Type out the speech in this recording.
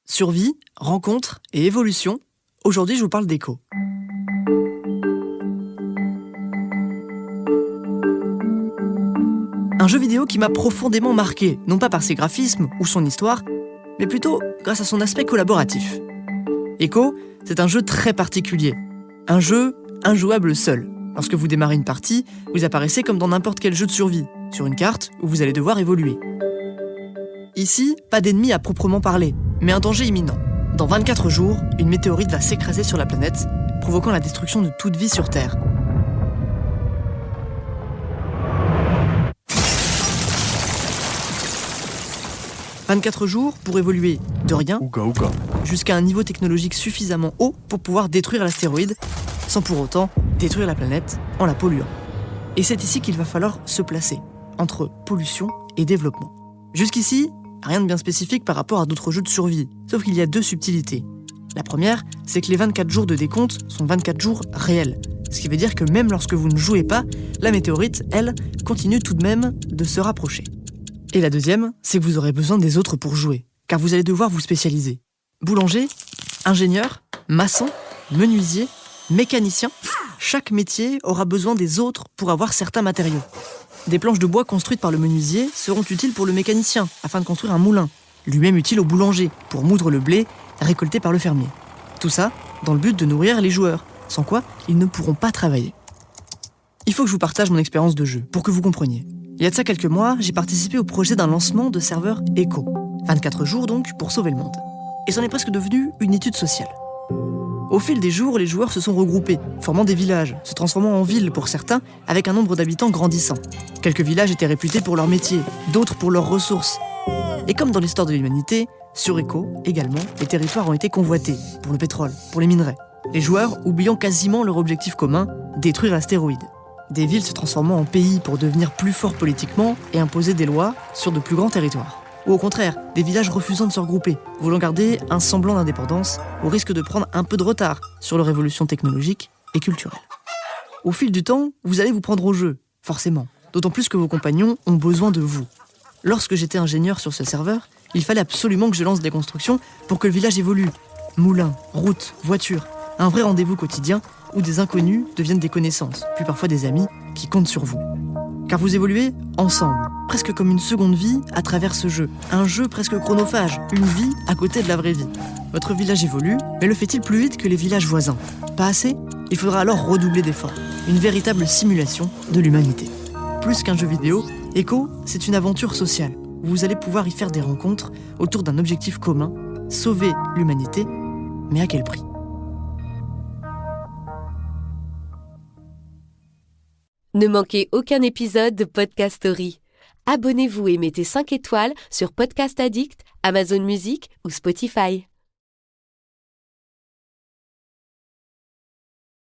Survie, rencontre et évolution. Aujourd'hui, je vous parle d'Echo. Un jeu vidéo qui m'a profondément marqué, non pas par ses graphismes ou son histoire, mais plutôt grâce à son aspect collaboratif. Echo, c'est un jeu très particulier. Un jeu injouable seul. Lorsque vous démarrez une partie, vous apparaissez comme dans n'importe quel jeu de survie, sur une carte où vous allez devoir évoluer. Ici, pas d'ennemis à proprement parler, mais un danger imminent. Dans 24 jours, une météorite va s'écraser sur la planète, provoquant la destruction de toute vie sur Terre. « 24 jours pour évoluer de rien jusqu'à un niveau technologique suffisamment haut pour pouvoir détruire l'astéroïde, sans pour autant détruire la planète en la polluant. Et c'est ici qu'il va falloir se placer, entre pollution et développement. Jusqu'ici, rien de bien spécifique par rapport à d'autres jeux de survie, sauf qu'il y a deux subtilités. La première, c'est que les 24 jours de décompte sont 24 jours réels, ce qui veut dire que même lorsque vous ne jouez pas, la météorite, elle, continue tout de même de se rapprocher. Et la deuxième, c'est que vous aurez besoin des autres pour jouer, car vous allez devoir vous spécialiser. Boulanger, ingénieur, maçon, menuisier, mécanicien, chaque métier aura besoin des autres pour avoir certains matériaux. Des planches de bois construites par le menuisier seront utiles pour le mécanicien, afin de construire un moulin, lui-même utile au boulanger, pour moudre le blé récolté par le fermier. Tout ça dans le but de nourrir les joueurs, sans quoi ils ne pourront pas travailler. Il faut que je vous partage mon expérience de jeu, pour que vous compreniez. Il y a de ça quelques mois, j'ai participé au projet d'un lancement de serveur Echo. 24 jours donc pour sauver le monde. Et c'en est presque devenu une étude sociale. Au fil des jours, les joueurs se sont regroupés, formant des villages, se transformant en villes pour certains, avec un nombre d'habitants grandissant. Quelques villages étaient réputés pour leur métier, d'autres pour leurs ressources. Et comme dans l'histoire de l'humanité, sur Echo, également, les territoires ont été convoités, pour le pétrole, pour les minerais. Les joueurs oubliant quasiment leur objectif commun, détruire l'astéroïde. Des villes se transformant en pays pour devenir plus forts politiquement et imposer des lois sur de plus grands territoires. Ou au contraire, des villages refusant de se regrouper, voulant garder un semblant d'indépendance, au risque de prendre un peu de retard sur leur évolution technologique et culturelle. Au fil du temps, vous allez vous prendre au jeu, forcément, d'autant plus que vos compagnons ont besoin de vous. Lorsque j'étais ingénieur sur ce serveur, il fallait absolument que je lance des constructions pour que le village évolue. Moulins, routes, voitures, un vrai rendez-vous quotidien où des inconnus deviennent des connaissances, puis parfois des amis qui comptent sur vous. Car vous évoluez ensemble, presque comme une seconde vie à travers ce jeu. Un jeu presque chronophage, une vie à côté de la vraie vie. Votre village évolue, mais le fait-il plus vite que les villages voisins? Pas assez? Il faudra alors redoubler d'efforts. Une véritable simulation de l'humanité. Plus qu'un jeu vidéo, Echo, c'est une aventure sociale. Vous allez pouvoir y faire des rencontres autour d'un objectif commun, sauver l'humanité, mais à quel prix? Ne manquez aucun épisode de Podcast Story. Abonnez-vous et mettez 5 étoiles sur Podcast Addict, Amazon Music ou Spotify.